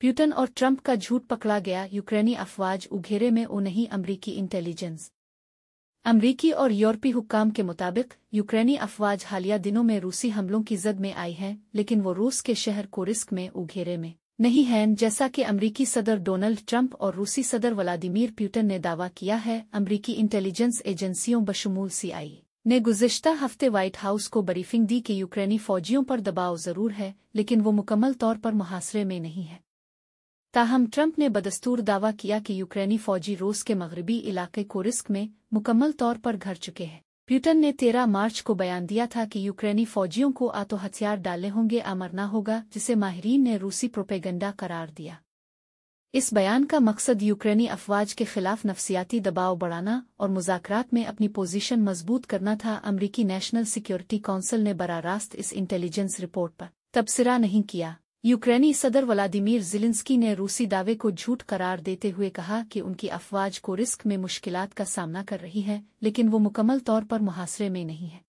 Putin और Trump का झूठ पकड़ा गया, यूक्रेनी अफवाज उघेरे में ओ नहीं अमरीकी इंटेलिजेंस। अमरीकी और यूरोपीय हुक्काम के मुताबिक यूक्रेनी अफवाज हालिया दिनों में रूसी हमलों की जद में आई हैं, लेकिन वो रूस के शहर कोरिस्क में उघेरे में नहीं हैं, जैसा कि अमरीकी सदर डोनाल्ड ट्रंप और रूसी सदर व्लादिमीर पुतिन ने दावा किया है। अमरीकी इंटेलिजेंस एजेंसियों बशमूल CIA ने गुज़िश्ता हफ्ते व्हाइट हाउस को ब्रीफिंग दी कि यूक्रेनी फौजियों पर दबाव जरूर है, लेकिन वो मुकम्मल तौर पर मुहासरे में नहीं है। ताहम ट्रंप ने बदस्तूर दावा किया कि यूक्रेनी फौजी रूस के मगरबी इलाके कोरिस्क में मुकम्मल तौर पर घर चुके हैं। पुतिन ने 13 मार्च को बयान दिया था कि यूक्रेनी फौजियों को आतो हथियार डालने होंगे, मरना होगा, जिसे माहिरीन ने रूसी प्रोपेगेंडा करार दिया। इस बयान का मकसद यूक्रेनी अफवाज के खिलाफ नफसियाती दबाव बढ़ाना और मुज़ाकरात में अपनी पोजीशन मजबूत करना था। अमरीकी नेशनल सिक्योरिटी काउंसिल ने बराह रास्त इस इंटेलिजेंस रिपोर्ट पर तबसरा नहीं किया। यूक्रेनी सदर व्लादिमीर ज़ेलेंस्की ने रूसी दावे को झूठ करार देते हुए कहा कि उनकी अफवाज कोरिस्क में मुश्किलात का सामना कर रही है, लेकिन वो मुकम्मल तौर पर मुहासरे में नहीं है।